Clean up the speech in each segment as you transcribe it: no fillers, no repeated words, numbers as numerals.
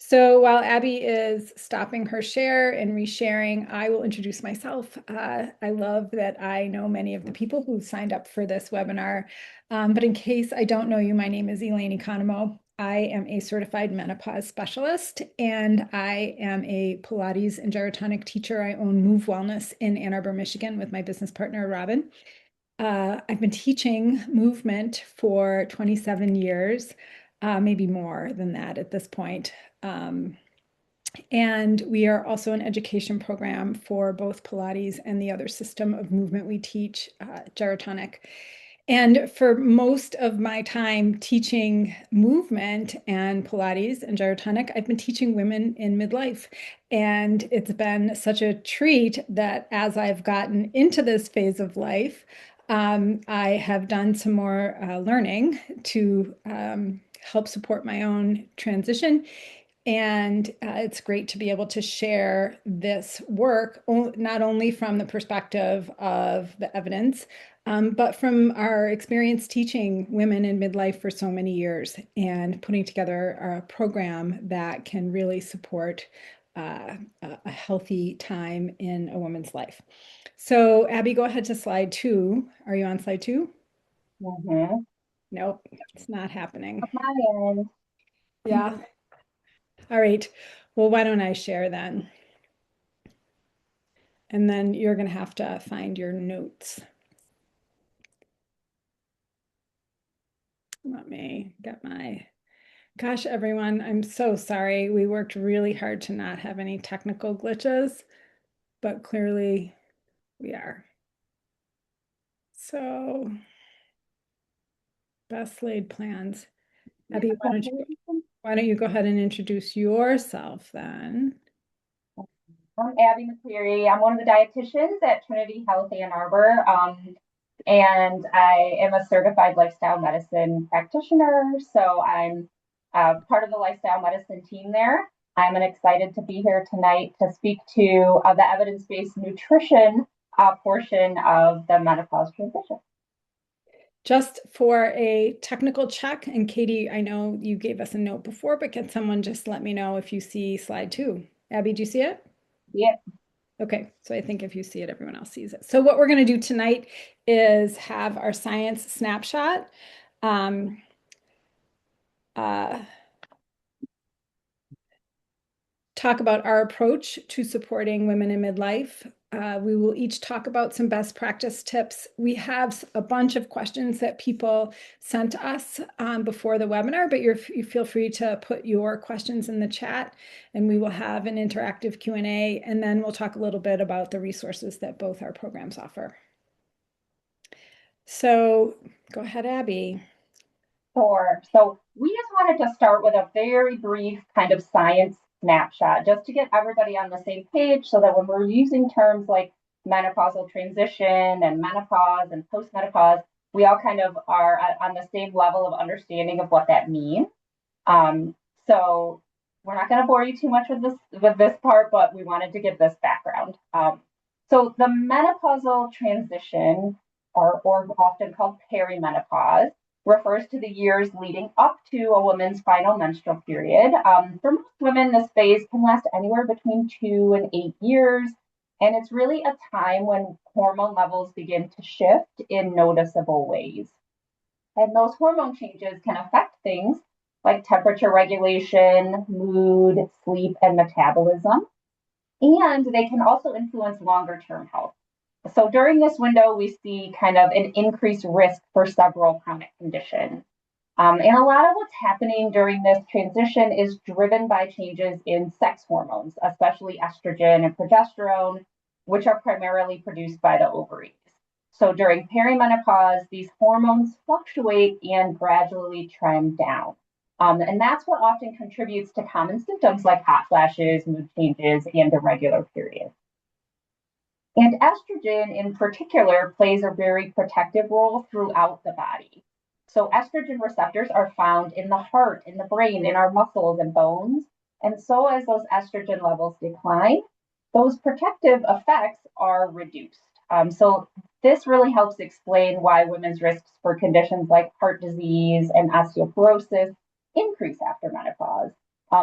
So while Abby is stopping her share and resharing, I will introduce myself. I love that I know many of the people who signed up for this webinar. But in case I don't know you, my name is Elaine Economou. I am a certified menopause specialist and I am a Pilates and gyrotonic teacher. I own Move Wellness in Ann Arbor, Michigan with my business partner, Robin. I've been teaching movement for 27 years, maybe more than that at this point. Um, and we are also an education program for both Pilates and the other system of movement we teach, gyrotonic. And for most of my time teaching movement and Pilates and gyrotonic, I've been teaching women in midlife. And it's been such a treat that as I've gotten into this phase of life, I have done some more learning to help support my own transition. And it's great to be able to share this work, not only from the perspective of the evidence, but from our experience teaching women in midlife for so many years and putting together a program that can really support a healthy time in a woman's life. So, Abby, go ahead to slide 2. Are you on slide 2? Mm-hmm. Nope, it's not happening. My end. Yeah. All right. Well, why don't I share then? And then you're going to have to find your notes. Let me get my, gosh, everyone, I'm so sorry. We worked really hard to not have any technical glitches, but clearly we are. So, best laid plans. Abby, why don't you go ahead and introduce yourself then? I'm Abby McCleery. I'm one of the dietitians at Trinity Health Ann Arbor, and I am a certified lifestyle medicine practitioner. So I'm part of the lifestyle medicine team there. I'm excited to be here tonight to speak to the evidence-based nutrition portion of the menopause transition. Just for a technical check, and Katie, I know you gave us a note before, but can someone just let me know if you see slide 2? Abby, do you see it? Yep. Okay, so I think if you see it, everyone else sees it. So what we're going to do tonight is have our science snapshot. Um, uh, talk about our approach to supporting women in midlife. We will each talk about some best practice tips. We have a bunch of questions that people sent us before the webinar, but you feel free to put your questions in the chat and we will have an interactive Q&A, and then we'll talk a little bit about the resources that both our programs offer. So go ahead, Abby. Sure. So we just wanted to start with a very brief kind of science snapshot just to get everybody on the same page so that when we're using terms like menopausal transition and menopause and postmenopause, we all kind of are on the same level of understanding of what that means. So we're not going to bore you too much with this part, but we wanted to give this background. So the menopausal transition, or often called perimenopause, refers to the years leading up to a woman's final menstrual period. For most women, this phase can last anywhere between 2 and 8 years, and it's really a time when hormone levels begin to shift in noticeable ways. And those hormone changes can affect things like temperature regulation, mood, sleep, and metabolism. And they can also influence longer term health. So during this window, we see kind of an increased risk for several chronic conditions. And a lot of what's happening during this transition is driven by changes in sex hormones, especially estrogen and progesterone, which are primarily produced by the ovaries. So during perimenopause, these hormones fluctuate and gradually trend down. And that's what often contributes to common symptoms like hot flashes, mood changes, and irregular periods. And estrogen in particular plays a very protective role throughout the body. So estrogen receptors are found in the heart, in the brain, in our muscles and bones. And so as those estrogen levels decline, those protective effects are reduced. So this really helps explain why women's risks for conditions like heart disease and osteoporosis increase after menopause.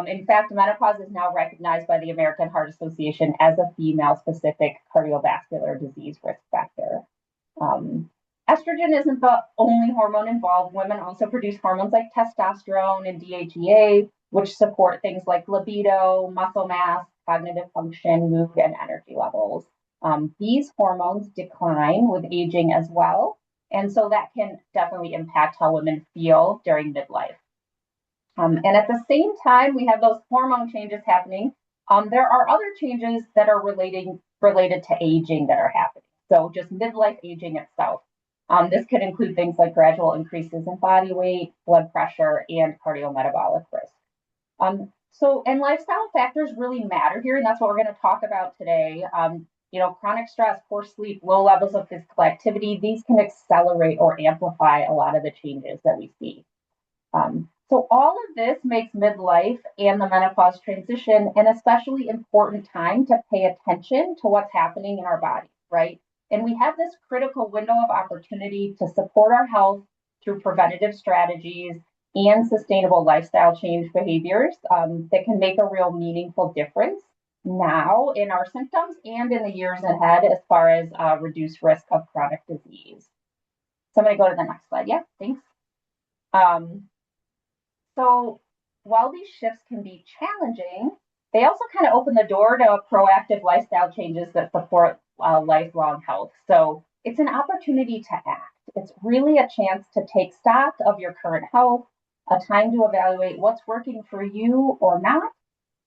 In fact, menopause is now recognized by the American Heart Association as a female-specific cardiovascular disease risk factor. Um, Estrogen isn't the only hormone involved. Women also produce hormones like testosterone and DHEA, which support things like libido, muscle mass, cognitive function, mood, and energy levels. These hormones decline with aging as well. And so that can definitely impact how women feel during midlife. And at the same time, we have those hormone changes happening. There are other changes that are related to aging that are happening. So just midlife aging itself. This could include things like gradual increases in body weight, blood pressure, and cardiometabolic risk. And lifestyle factors really matter here, and that's what we're going to talk about today. Chronic stress, poor sleep, low levels of physical activity, these can accelerate or amplify a lot of the changes that we see. So all of this makes midlife and the menopause transition an especially important time to pay attention to what's happening in our bodies, right? And we have this critical window of opportunity to support our health through preventative strategies and sustainable lifestyle change behaviors that can make a real meaningful difference now in our symptoms and in the years ahead as far as reduced risk of chronic disease. So I'm going to go to the next slide. Yeah, thanks. So while these shifts can be challenging, they also kind of open the door to proactive lifestyle changes that support lifelong health. So it's an opportunity to act. It's really a chance to take stock of your current health, a time to evaluate what's working for you or not,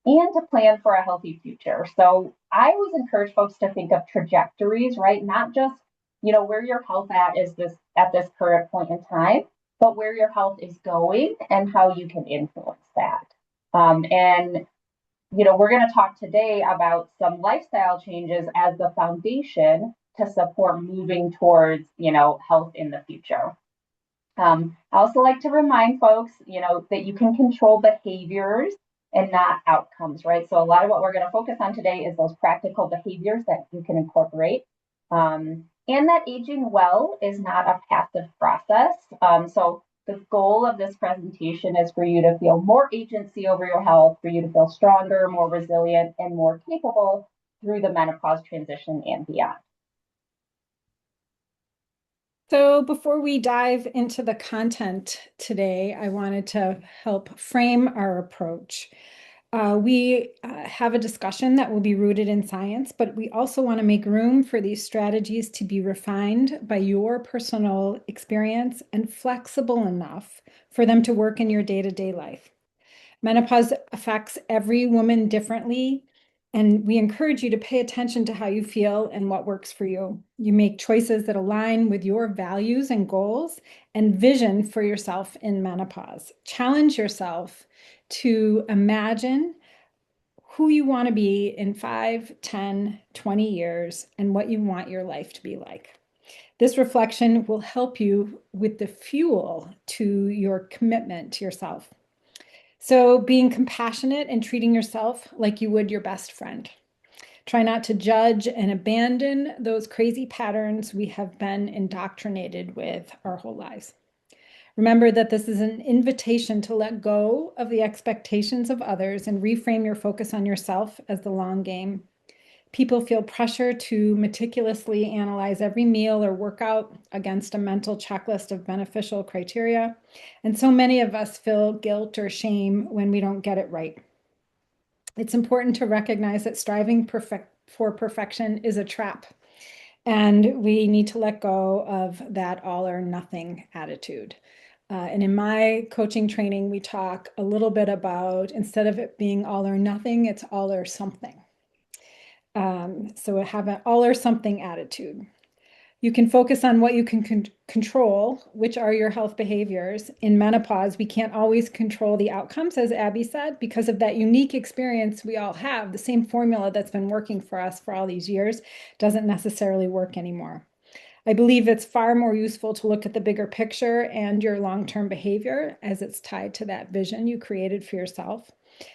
and to plan for a healthy future. So I always encourage folks to think of trajectories, right? Not just, where your health is at this current point in time, but where your health is going and how you can influence that. We're going to talk today about some lifestyle changes as the foundation to support moving towards, health in the future. I also like to remind folks, that you can control behaviors and not outcomes, right? So a lot of what we're going to focus on today is those practical behaviors that you can incorporate. And that aging well is not a passive process. So the goal of this presentation is for you to feel more agency over your health, for you to feel stronger, more resilient, and more capable through the menopause transition and beyond. So before we dive into the content today, I wanted to help frame our approach. We have a discussion that will be rooted in science, but we also want to make room for these strategies to be refined by your personal experience and flexible enough for them to work in your day-to-day life. Menopause affects every woman differently, and we encourage you to pay attention to how you feel and what works for you. You make choices that align with your values and goals and vision for yourself in menopause. Challenge yourself to imagine who you want to be in 5, 10, 20 years and what you want your life to be like. This reflection will help you with the fuel to your commitment to yourself. So being compassionate and treating yourself like you would your best friend. Try not to judge and abandon those crazy patterns we have been indoctrinated with our whole lives. Remember that this is an invitation to let go of the expectations of others and reframe your focus on yourself as the long game. People feel pressure to meticulously analyze every meal or workout against a mental checklist of beneficial criteria. And so many of us feel guilt or shame when we don't get it right. It's important to recognize that striving for perfection is a trap. And we need to let go of that all or nothing attitude. And in my coaching training, we talk a little bit about instead of it being all or nothing, it's all or something. So have an all or something attitude. You can focus on what you can control, which are your health behaviors. In menopause, we can't always control the outcomes, as Abby said, because of that unique experience we all have. The same formula that's been working for us for all these years doesn't necessarily work anymore. I believe it's far more useful to look at the bigger picture and your long-term behavior as it's tied to that vision you created for yourself.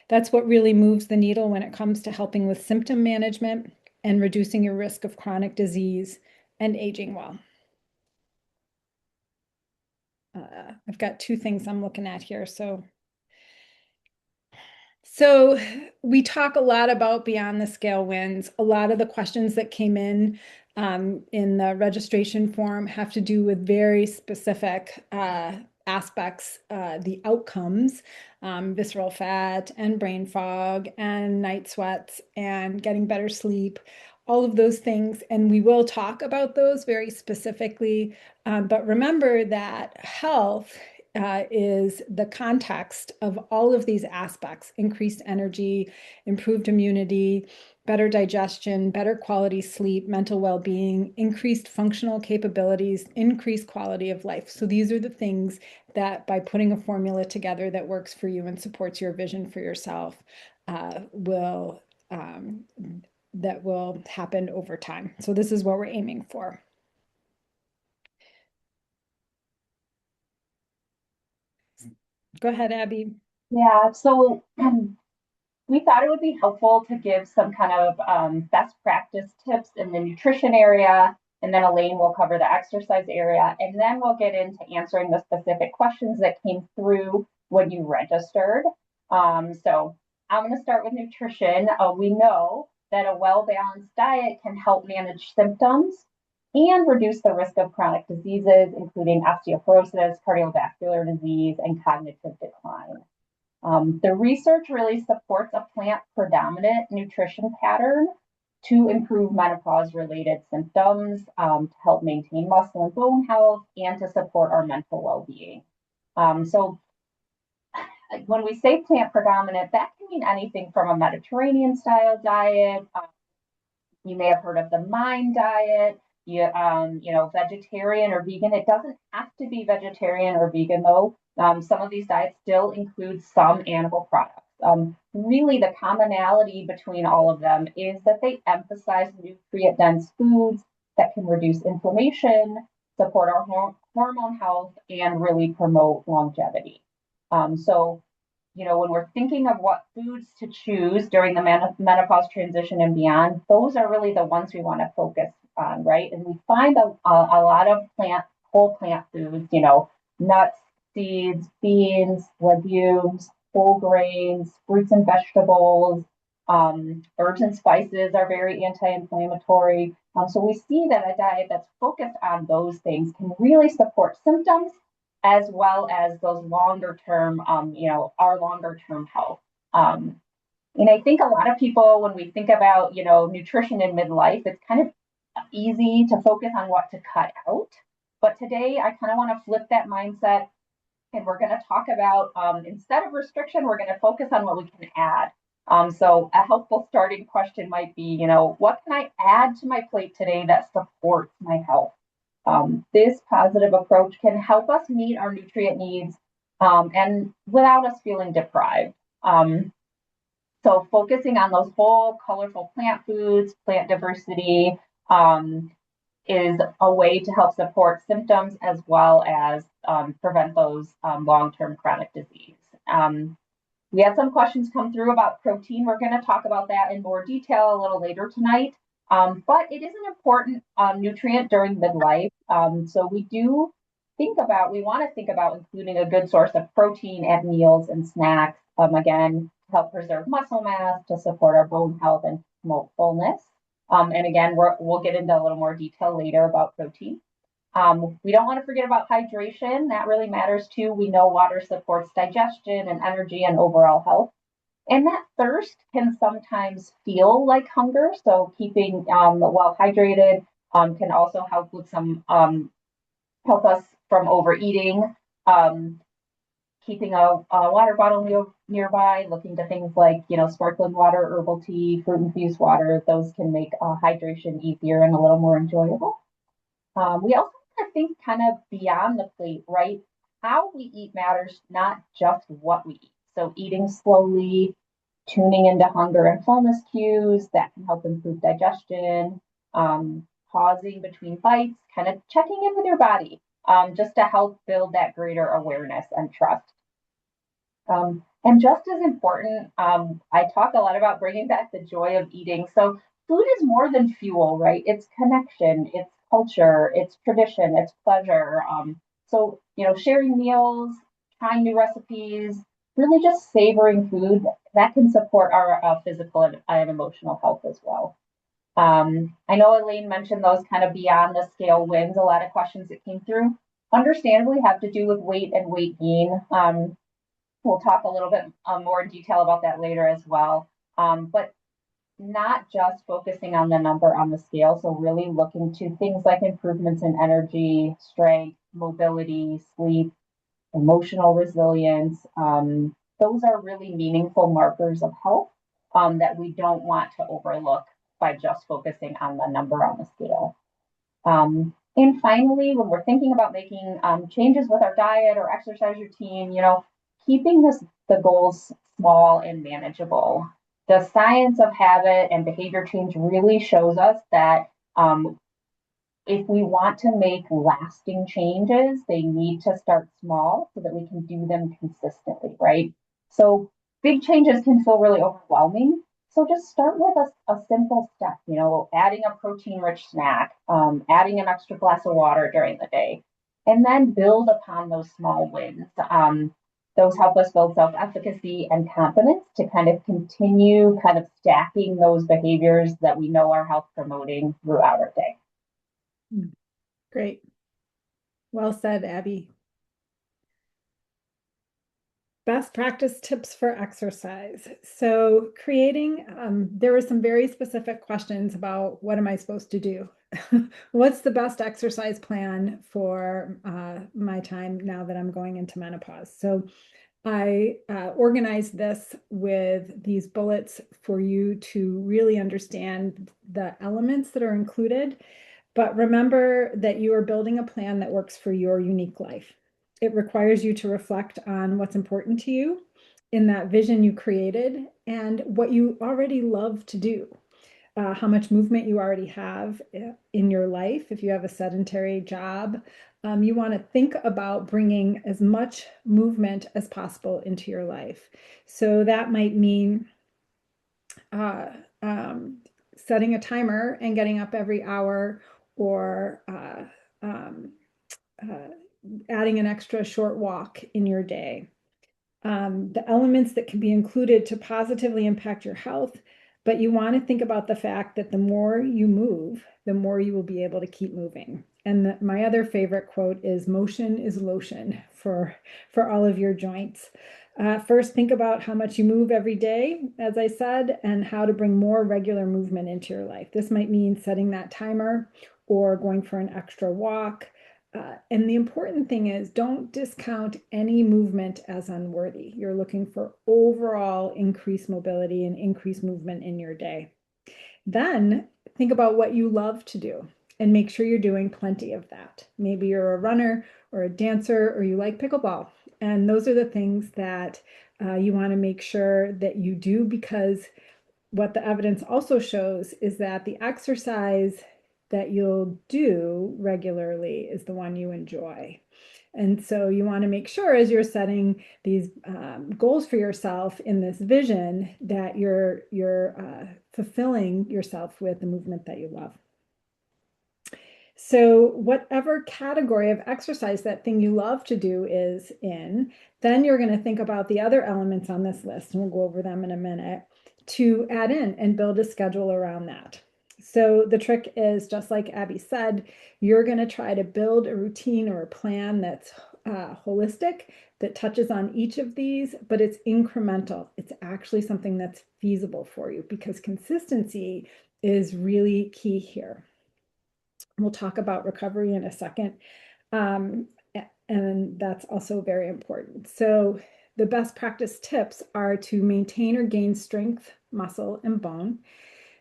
That's what really moves the needle when it comes to helping with symptom management and reducing your risk of chronic disease and aging well. I've got two things I'm looking at here. So So we talk a lot about beyond the scale wins. A lot of the questions that came in the registration form have to do with very specific aspects, the outcomes, visceral fat and brain fog and night sweats and getting better sleep, all of those things. And we will talk about those very specifically. But remember that health is the context of all of these aspects: increased energy, improved immunity, better digestion, better quality sleep, mental well being, increased functional capabilities, increased quality of life. So, these are the things that by putting a formula together that works for you and supports your vision for yourself, will. That will happen over time. So, this is what we're aiming for. Go ahead, Abby. Yeah, so we thought it would be helpful to give some kind of best practice tips in the nutrition area, and then Elaine will cover the exercise area, and then we'll get into answering the specific questions that came through when you registered. So I'm going to start with nutrition. We know that a well-balanced diet can help manage symptoms and reduce the risk of chronic diseases, including osteoporosis, cardiovascular disease, and cognitive decline. The research really supports a plant predominant nutrition pattern to improve menopause related symptoms, to help maintain muscle and bone health, and to support our mental well being. So, when we say plant predominant, that can mean anything from a Mediterranean style diet. You may have heard of the Mind diet. Vegetarian or vegan. It doesn't have to be vegetarian or vegan though. Some of these diets still include some animal products. Really, the commonality between all of them is that they emphasize nutrient dense foods that can reduce inflammation, support our hormone health, and really promote longevity. So, when we're thinking of what foods to choose during the menopause transition and beyond, those are really the ones we want to focus on, right? And we find a lot of whole plant foods, nuts, seeds, beans, legumes, whole grains, fruits and vegetables. Herbs and spices are very anti-inflammatory. So we see that a diet that's focused on those things can really support symptoms as well as those longer term, our longer term health. And I think a lot of people, when we think about, nutrition in midlife, it's kind of easy to focus on what to cut out. But today, I kind of want to flip that mindset, and we're going to talk about, instead of restriction, we're going to focus on what we can add. So a helpful starting question might be, what can I add to my plate today that supports my health? This positive approach can help us meet our nutrient needs, and without us feeling deprived. So focusing on those whole colorful plant foods, plant diversity, is a way to help support symptoms as well as prevent those long-term chronic disease. We had some questions come through about protein. We're going to talk about that in more detail a little later tonight. But it is an important nutrient during midlife. So we want to think about including a good source of protein at meals and snacks, again, to help preserve muscle mass, to support our bone health and promote fullness. And again, we'll get into a little more detail later about protein. We don't want to forget about hydration. That really matters too. We know water supports digestion and energy and overall health. And that thirst can sometimes feel like hunger. So keeping well hydrated can also help with help us from overeating. Keeping a water bottle nearby, looking to things like, sparkling water, herbal tea, fruit infused water. Those can make hydration easier and a little more enjoyable. We also want to think kind of beyond the plate, right? How we eat matters, not just what we eat. So eating slowly, tuning into hunger and fullness cues that can help improve digestion, pausing between bites, kind of checking in with your body, just to help build that greater awareness and trust. And just as important, I talk a lot about bringing back the joy of eating. So food is more than fuel, right? It's connection, it's culture, it's tradition, it's pleasure. So, sharing meals, trying new recipes, really just savoring food that can support our physical and emotional health as well. I know Elaine mentioned those kind of beyond the scale wins. A lot of questions that came through understandably have to do with weight and weight gain. We'll talk a little bit more in detail about that later as well. But not just focusing on the number on the scale. So really looking to things like improvements in energy, strength, mobility, sleep, emotional resilience. Those are really meaningful markers of health that we don't want to overlook by just focusing on the number on the scale. And finally, when we're thinking about making changes with our diet or exercise routine, keeping the goals small and manageable. The science of habit and behavior change really shows us that if we want to make lasting changes, they need to start small so that we can do them consistently, right? So big changes can feel really overwhelming. So just start with a simple step, adding a protein rich snack, adding an extra glass of water during the day, and then build upon those small wins. Those help us build self efficacy and confidence to kind of continue kind of stacking those behaviors that we know are health promoting throughout our day. Great. Well said, Abby. Best practice tips for exercise. So creating, there were some very specific questions about what am I supposed to do? What's the best exercise plan for my time now that I'm going into menopause? So I organized this with these bullets for you to really understand the elements that are included. But remember that you are building a plan that works for your unique life. It requires you to reflect on what's important to you in that vision you created and what you already love to do. How much movement you already have in your life. If you have a sedentary job, you want to think about bringing as much movement as possible into your life. So that might mean uh, um, setting a timer and getting up every hour, or um, uh, adding an extra short walk in your day. The elements that can be included to positively impact your health, but you want to think about the fact that the more you move, the more you will be able to keep moving. And my other favorite quote is motion is lotion for all of your joints. First, think about how much you move every day, as I said, and how to bring more regular movement into your life. This might mean setting that timer or going for an extra walk. And the important thing is don't discount any movement as unworthy. You're looking for overall increased mobility and increased movement in your day. Then think about what you love to do and make sure you're doing plenty of that. Maybe you're a runner or a dancer or you like pickleball. And those are the things that you want to make sure that you do, because what the evidence also shows is that the exercise that you'll do regularly is the one you enjoy. And so you want to make sure as you're setting these goals for yourself in this vision that you're fulfilling yourself with the movement that you love. So whatever category of exercise that thing you love to do is in, then you're going to think about the other elements on this list, and we'll go over them in a minute, to add in and build a schedule around that. So the trick is, just like Abby said, you're going to try to build a routine or a plan that's holistic, that touches on each of these, but it's incremental. It's actually something that's feasible for you, because consistency is really key here. We'll talk about recovery in a second. Um, and that's also very important. So the best practice tips are to maintain or gain strength, muscle, and bone,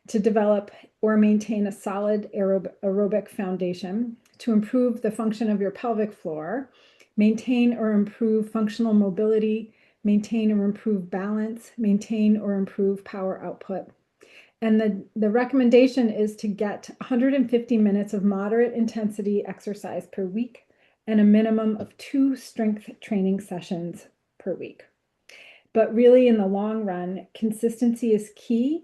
to develop or maintain a solid aerobic foundation, to improve the function of your pelvic floor, maintain or improve functional mobility, maintain or improve balance, maintain or improve power output. And the recommendation is to get 150 minutes of moderate intensity exercise per week and a minimum of 2 strength training sessions per week. But really, in the long run, consistency is key,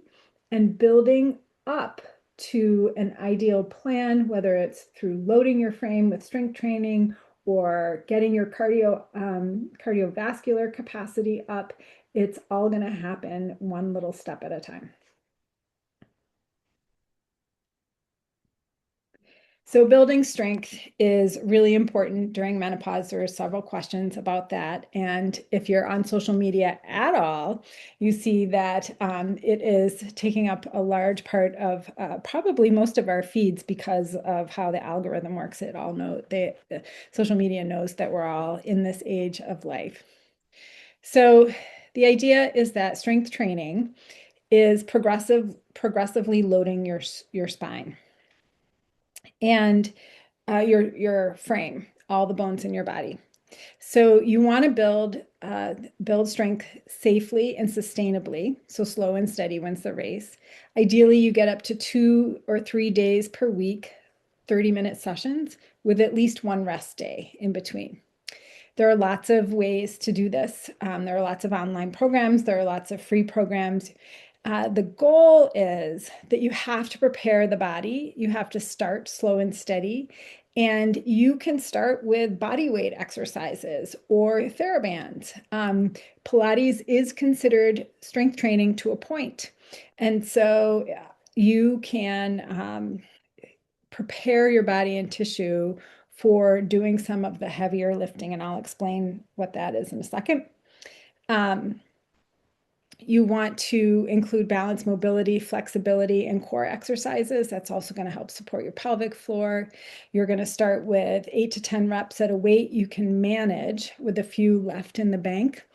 and building up to an ideal plan, whether it's through loading your frame with strength training or getting your cardiovascular capacity up, It's all going to happen one little step at a time. So building strength is really important during menopause. There are several questions about that. And if you're on social media at all, you see that it is taking up a large part of probably most of our feeds because of how the algorithm works. It all know social media knows that we're all in this age of life. So the idea is that strength training is progressively loading your spine and your frame, all the bones in your body. So you want to build strength safely and sustainably. So slow and steady wins the race. Ideally, you get up to 2 or 3 days per week, 30-minute sessions with at least one rest day in between. There are lots of ways to do this. There are lots of online programs. There are lots of free programs. The goal is that you have to prepare the body. You have to start slow and steady. And you can start with body weight exercises or TheraBands. Pilates is considered strength training to a point. And so you can prepare your body and tissue for doing some of the heavier lifting, and I'll explain what that is in a second. You want to include balance, mobility, flexibility, and core exercises. That's also going to help support your pelvic floor. You're going to start with 8 to 10 reps at a weight you can manage with a few left in the bank.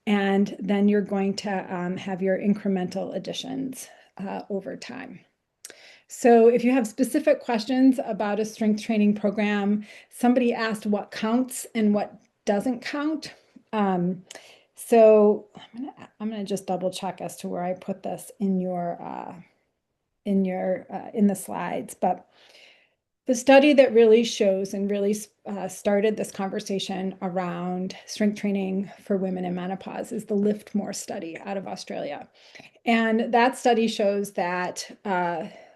And then you're going to have your incremental additions over time. So if you have specific questions about a strength training program, somebody asked what counts and what doesn't count. So I'm gonna just double check as to where I put this in in the slides. But the study that really shows and really started this conversation around strength training for women in menopause is the Lift More study out of Australia. And that study shows that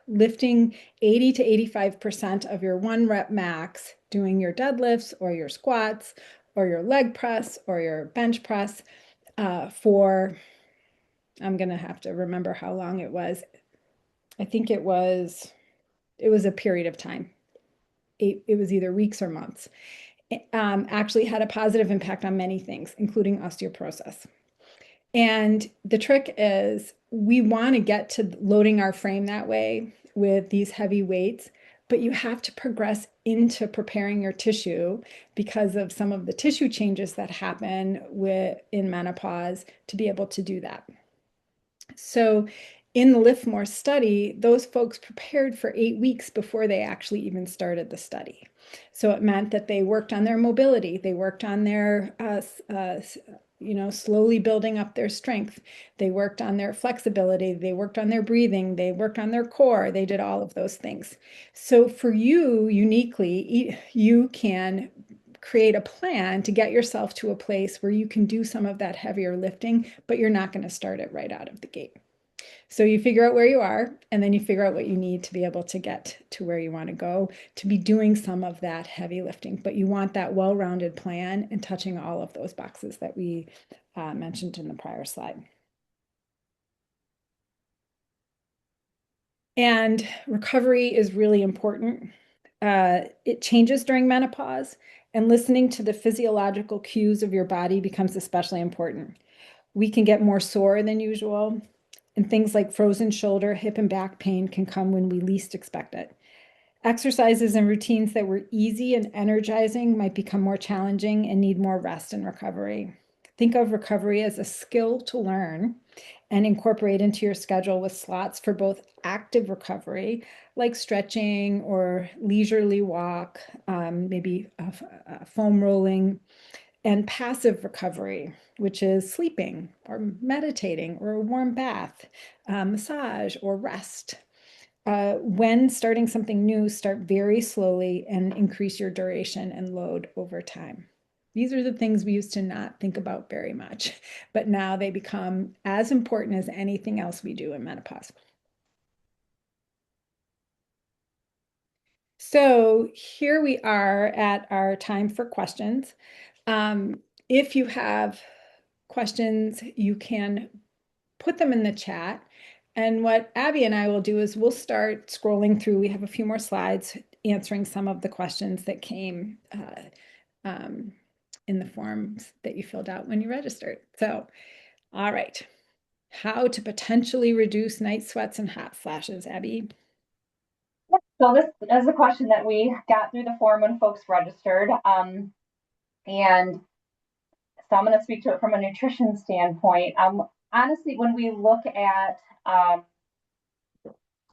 lifting 80 to 85% of your 1 rep max, doing your deadlifts or your squats or your leg press or your bench press for, I'm going to have to remember how long it was. I think it was a period of time. It was either weeks or months. Actually had a positive impact on many things, including osteoporosis. And the trick is we want to get to loading our frame that way with these heavy weights, but you have to progress into preparing your tissue because of some of the tissue changes that happen in menopause to be able to do that. So in the Lift More study, those folks prepared for 8 weeks before they actually even started the study. So it meant that they worked on their mobility, they worked on their slowly building up their strength. They worked on their flexibility. They worked on their breathing. They worked on their core. They did all of those things. So for you, uniquely, you can create a plan to get yourself to a place where you can do some of that heavier lifting, but you're not going to start it right out of the gate. So you figure out where you are, and then you figure out what you need to be able to get to where you want to go to be doing some of that heavy lifting. But you want that well-rounded plan and touching all of those boxes that we mentioned in the prior slide. And recovery is really important. It changes during menopause, and listening to the physiological cues of your body becomes especially important. We can get more sore than usual. And things like frozen shoulder, hip, and back pain can come when we least expect it. Exercises and routines that were easy and energizing might become more challenging and need more rest and recovery. Think of recovery as a skill to learn and incorporate into your schedule with slots for both active recovery, like stretching or leisurely walk, maybe foam rolling, and passive recovery, which is sleeping or meditating or a warm bath, massage or rest. When starting something new, start very slowly and increase your duration and load over time. These are the things we used to not think about very much, but now they become as important as anything else we do in menopause. So here we are at our time for questions. If you have questions, you can put them in the chat. And what Abby and I will do is we'll start scrolling through. We have a few more slides answering some of the questions that came in the forms that you filled out when you registered. So, all right. How to potentially reduce night sweats and hot flashes, Abby? So this is a question that we got through the form when folks registered. And so I'm going to speak to it from a nutrition standpoint. Honestly, when we look at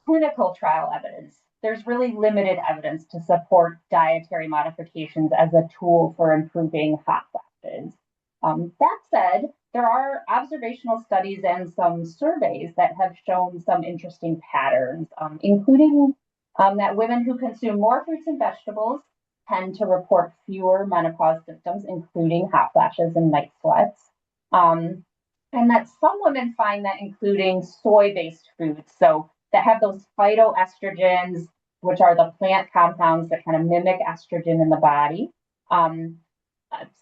clinical trial evidence, there's really limited evidence to support dietary modifications as a tool for improving hot flashes. That said, there are observational studies and some surveys that have shown some interesting patterns, including that women who consume more fruits and vegetables tend to report fewer menopause symptoms, including hot flashes and night sweats. And that some women find that including soy-based foods, so that have those phytoestrogens, which are the plant compounds that kind of mimic estrogen in the body.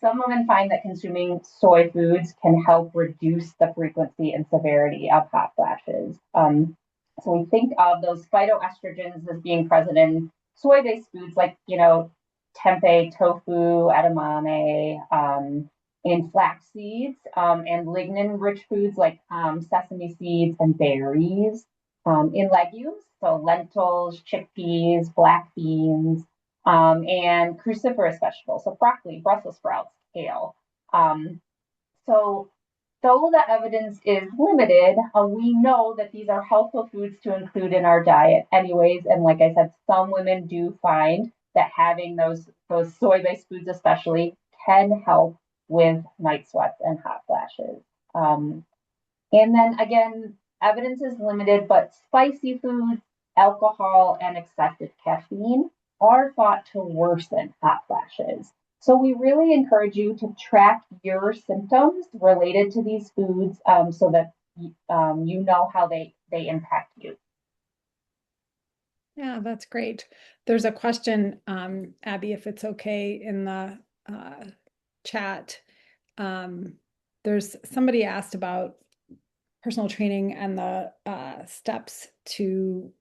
Some women find that consuming soy foods can help reduce the frequency and severity of hot flashes. So we think of those phytoestrogens as being present in soy-based foods like, tempeh, tofu, edamame, in flax seeds, and lignin-rich foods like sesame seeds and berries. In legumes, so lentils, chickpeas, black beans, and cruciferous vegetables, so broccoli, Brussels sprouts, kale. So though the evidence is limited, we know that these are helpful foods to include in our diet anyways. And like I said, some women do find that having those soy-based foods especially can help with night sweats and hot flashes. And then again, evidence is limited, but spicy foods, alcohol, and excessive caffeine are thought to worsen hot flashes. So we really encourage you to track your symptoms related to these foods so that you know how they impact you. Yeah, that's great. There's a question, Abby, if it's okay in the chat. There's somebody asked about personal training and the steps to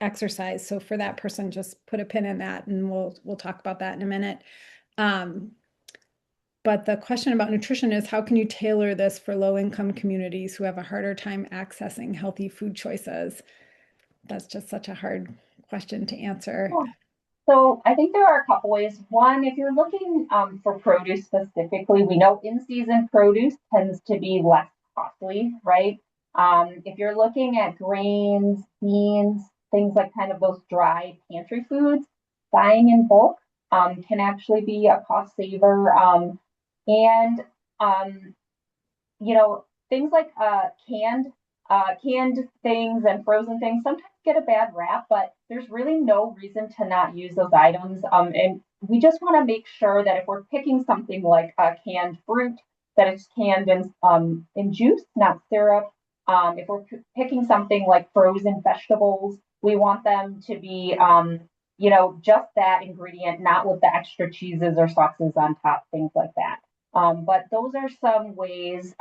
exercise. So for that person, just put a pin in that, and we'll talk about that in a minute. But the question about nutrition is, how can you tailor this for low-income communities who have a harder time accessing healthy food choices? That's just such a hard question to answer. Yeah. So I think there are a couple ways. One, if you're looking for produce specifically, we know in-season produce tends to be less costly, right? If you're looking at grains, beans, things like kind of those dry pantry foods, buying in bulk can actually be a cost saver. And things like canned things and frozen things sometimes get a bad rap, but there's really no reason to not use those items. And we just want to make sure that if we're picking something like a canned fruit, that it's canned in juice, not syrup. If we're picking something like frozen vegetables, we want them to be, just that ingredient, not with the extra cheeses or sauces on top, things like that. But those are some ways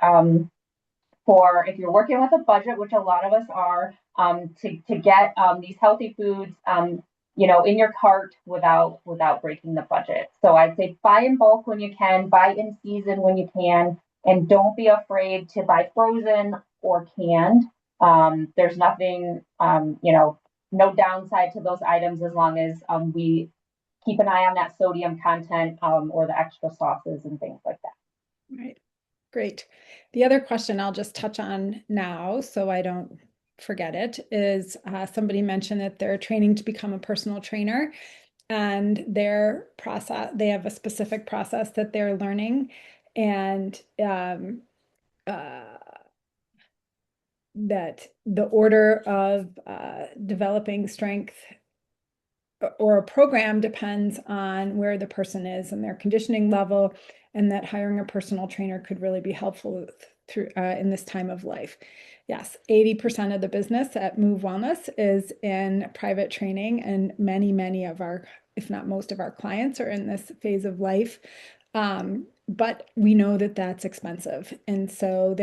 for if you're working with a budget, which a lot of us are, to get these healthy foods, in your cart without breaking the budget. So I'd say buy in bulk when you can, buy in season when you can, and don't be afraid to buy frozen or canned. There's nothing, no downside to those items as long as we keep an eye on that sodium content or the extra sauces and things like that. Right. Great. The other question I'll just touch on now so I don't forget it is somebody mentioned that they're training to become a personal trainer, and their process, they have a specific process that they're learning, and that the order of developing strength or a program depends on where the person is and their conditioning level, and that hiring a personal trainer could really be helpful through in this time of life. Yes, 80% of the business at Move Wellness is in private training, and many of our, if not most of our clients are in this phase of life. but we know that that's expensive. And so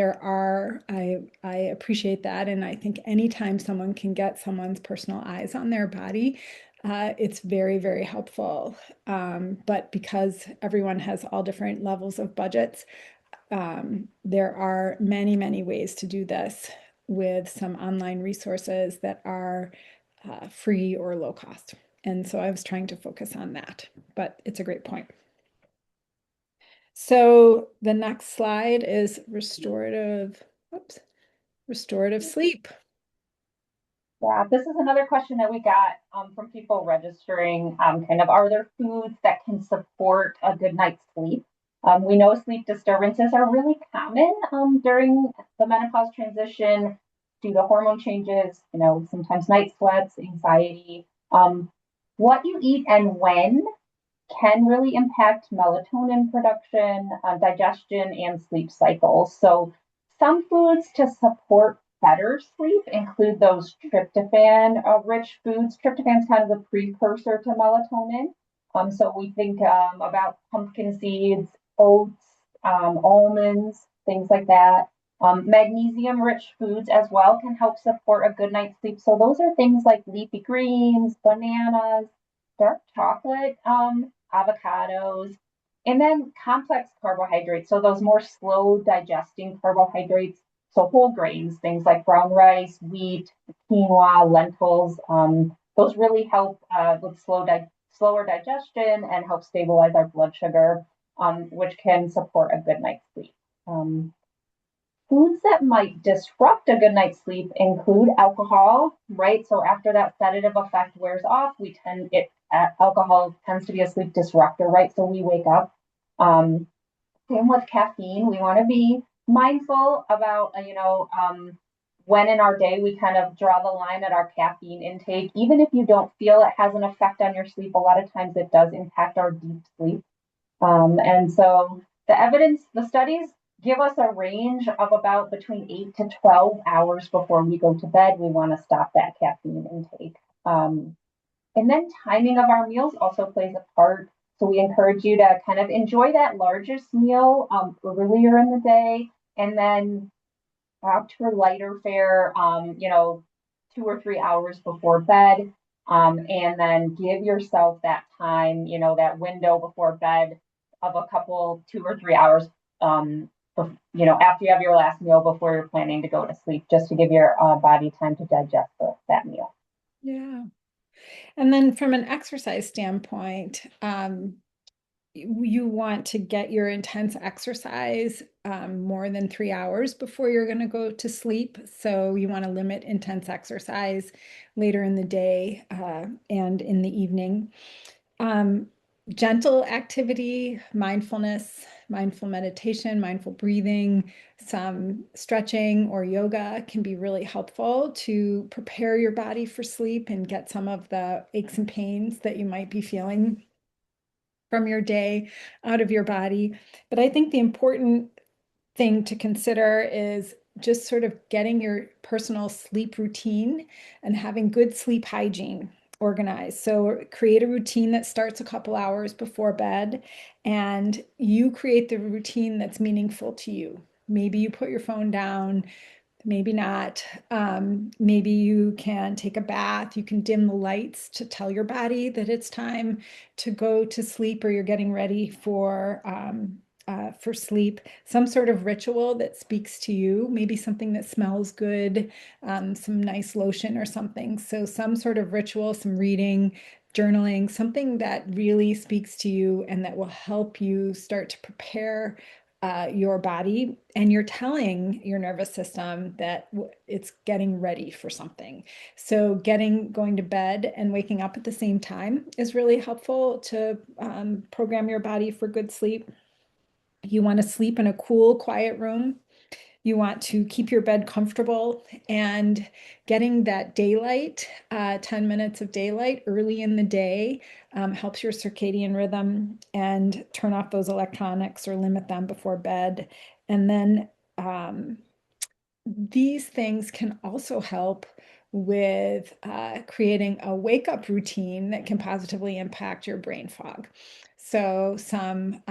I appreciate that. And I think anytime someone can get someone's personal eyes on their body, it's very, very helpful. But because everyone has all different levels of budgets, there are many, many ways to do this with some online resources that are free or low cost. And so I was trying to focus on that, but it's a great point. So the next slide is restorative sleep. Yeah, this is another question that we got from people registering. Kind of, are there foods that can support a good night's sleep? We know sleep disturbances are really common during the menopause transition due to hormone changes, sometimes night sweats, anxiety. What you eat and when can really impact melatonin production, digestion, and sleep cycles. So, some foods to support better sleep include those tryptophan rich foods. Tryptophan is kind of the precursor to melatonin. So, we think about pumpkin seeds, oats, almonds, things like that. Magnesium rich foods as well can help support a good night's sleep. So, those are things like leafy greens, bananas, dark chocolate, avocados, and then complex carbohydrates. So those more slow digesting carbohydrates. So whole grains, things like brown rice, wheat, quinoa, lentils. Those really help with slower digestion and help stabilize our blood sugar, which can support a good night's sleep. Foods that might disrupt a good night's sleep include alcohol, right? So after that sedative effect wears off, alcohol tends to be a sleep disruptor, right? So we wake up. Same with caffeine. We want to be mindful about, when in our day we kind of draw the line at our caffeine intake. Even if you don't feel it has an effect on your sleep, a lot of times it does impact our deep sleep. And so the studies give us a range of about between 8 to 12 hours before we go to bed. We want to stop that caffeine intake. And then timing of our meals also plays a part. So we encourage you to kind of enjoy that largest meal earlier in the day, and then opt for lighter fare, 2 or 3 hours before bed. And then give yourself that time, that window before bed of a couple, 2 or 3 hours, after you have your last meal before you're planning to go to sleep, just to give your body time to digest that meal. Yeah. And then from an exercise standpoint, you want to get your intense exercise more than 3 hours before you're going to go to sleep. So you want to limit intense exercise later in the day and in the evening. Um, Gentle activity, mindfulness, mindful meditation, mindful breathing, some stretching or yoga can be really helpful to prepare your body for sleep and get some of the aches and pains that you might be feeling from your day out of your body. But I think the important thing to consider is just sort of getting your personal sleep routine and having good sleep hygiene organized. So create a routine that starts a couple hours before bed, and you create the routine that's meaningful to you. Maybe you put your phone down, maybe not. Maybe you can take a bath. You can dim the lights to tell your body that it's time to go to sleep, or you're getting ready for sleep. Some sort of ritual that speaks to you, maybe something that smells good, some nice lotion or something. So some sort of ritual, some reading, journaling, something that really speaks to you and that will help you start to prepare your body, and you're telling your nervous system that it's getting ready for something. So going to bed and waking up at the same time is really helpful to program your body for good sleep. You want to sleep in a cool, quiet room. You want to keep your bed comfortable, and getting that daylight, 10 minutes of daylight early in the day, helps your circadian rhythm, and turn off those electronics or limit them before bed. And then these things can also help with creating a wake up routine that can positively impact your brain fog. So some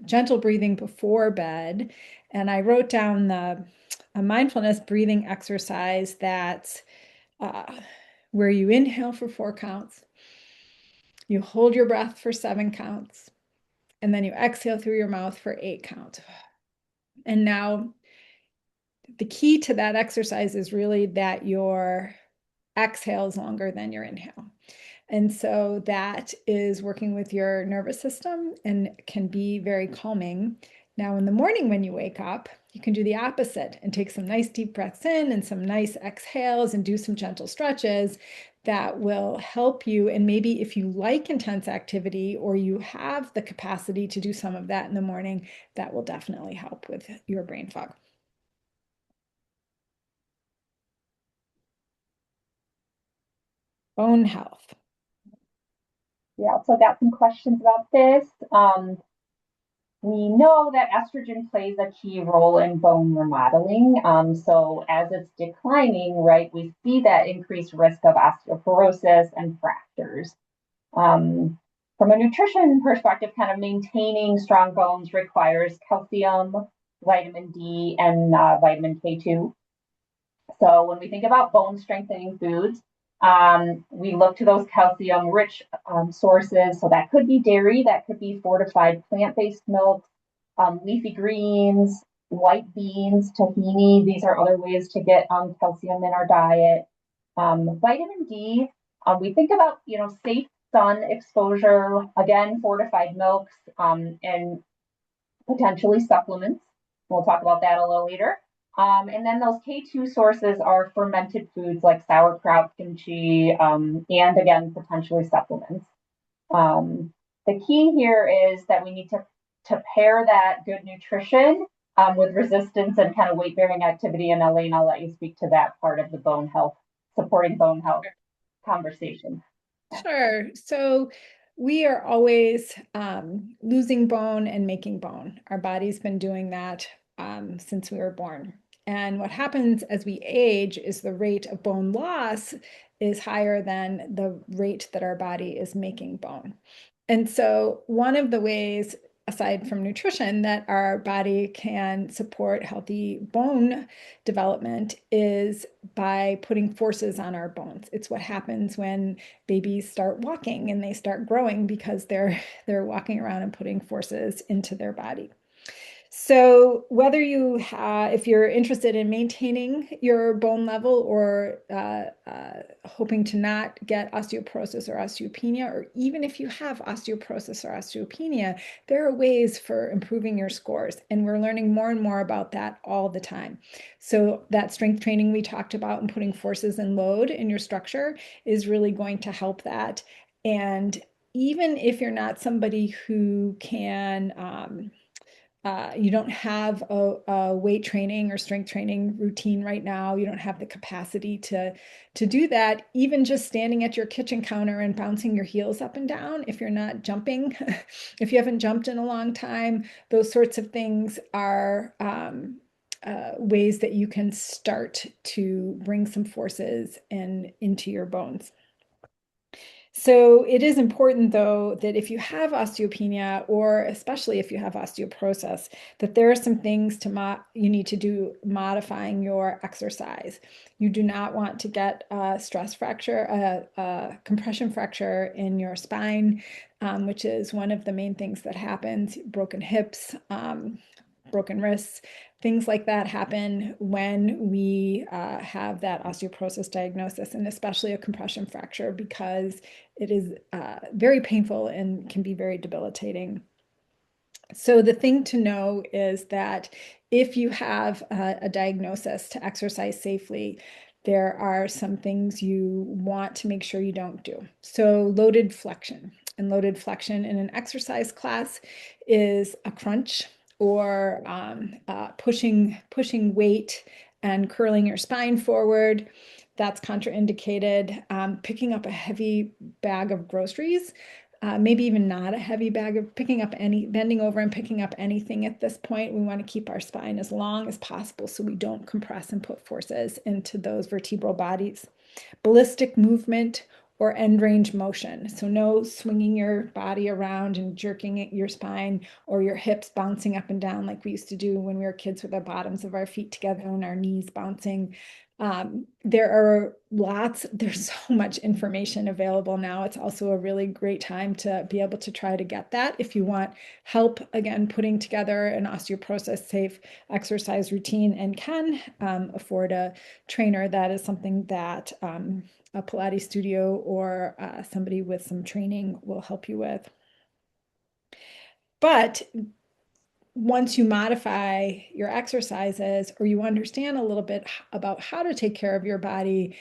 gentle breathing before bed. And I wrote down a mindfulness breathing exercise that's uh, where you inhale for 4 counts, you hold your breath for 7 counts, and then you exhale through your mouth for 8 counts. And now the key to that exercise is really that your exhale is longer than your inhale. And so that is working with your nervous system and can be very calming. Now, in the morning when you wake up, you can do the opposite and take some nice deep breaths in and some nice exhales and do some gentle stretches that will help you. And maybe if you like intense activity or you have the capacity to do some of that in the morning, that will definitely help with your brain fog. Bone health. We also got some questions about this. We know that estrogen plays a key role in bone remodeling. So as it's declining, right, we see that increased risk of osteoporosis and fractures. Um, from a nutrition perspective, kind of maintaining strong bones requires calcium, vitamin D, and vitamin K2. So when we think about bone strengthening foods, we look to those calcium rich sources. So that could be dairy, that could be fortified plant based milk, leafy greens, white beans, tahini. These are other ways to get calcium in our diet. Vitamin D, we think about, safe sun exposure, again, fortified milks, and potentially supplements. We'll talk about that a little later. And then those K2 sources are fermented foods like sauerkraut, kimchi, and again, potentially supplements. The key here is that we need to pair that good nutrition with resistance and kind of weight bearing activity. And Elaine, I'll let you speak to that part of the bone health, supporting bone health conversation. Sure. So we are always losing bone and making bone. Our body's been doing that since we were born. And what happens as we age is the rate of bone loss is higher than the rate that our body is making bone. And so one of the ways, aside from nutrition, that our body can support healthy bone development is by putting forces on our bones. It's what happens when babies start walking and they start growing because they're walking around and putting forces into their body. So whether if you're interested in maintaining your bone level or hoping to not get osteoporosis or osteopenia, or even if you have osteoporosis or osteopenia, there are ways for improving your scores. And we're learning more and more about that all the time. So that strength training we talked about and putting forces and load in your structure is really going to help that. And even if you're not somebody who can, you don't have a weight training or strength training routine right now, you don't have the capacity to do that, even just standing at your kitchen counter and bouncing your heels up and down, if you're not jumping, if you haven't jumped in a long time, those sorts of things are ways that you can start to bring some forces into your bones. So it is important, though, that if you have osteopenia, or especially if you have osteoporosis, that there are some things you need to do modifying your exercise. You do not want to get a stress fracture, a compression fracture in your spine, which is one of the main things that happens. Broken hips, broken wrists, things like that happen when we have that osteoporosis diagnosis, and especially a compression fracture, because it is very painful and can be very debilitating. So the thing to know is that if you have a diagnosis, to exercise safely, there are some things you want to make sure you don't do. So loaded flexion. And loaded flexion in an exercise class is a crunch, or pushing weight and curling your spine forward. That's contraindicated. Picking up a heavy bag of groceries, maybe even not a heavy bag of bending over and picking up anything at this point. We want to keep our spine as long as possible so we don't compress and put forces into those vertebral bodies. Ballistic movement or end range motion. So no swinging your body around and jerking your spine or your hips bouncing up and down like we used to do when we were kids with the bottoms of our feet together and our knees bouncing. There's so much information available now. It's also a really great time to be able to try to get that if you want help, again, putting together an osteoporosis safe exercise routine and can afford a trainer. That is something that a Pilates studio or somebody with some training will help you with. But once you modify your exercises or you understand a little bit about how to take care of your body,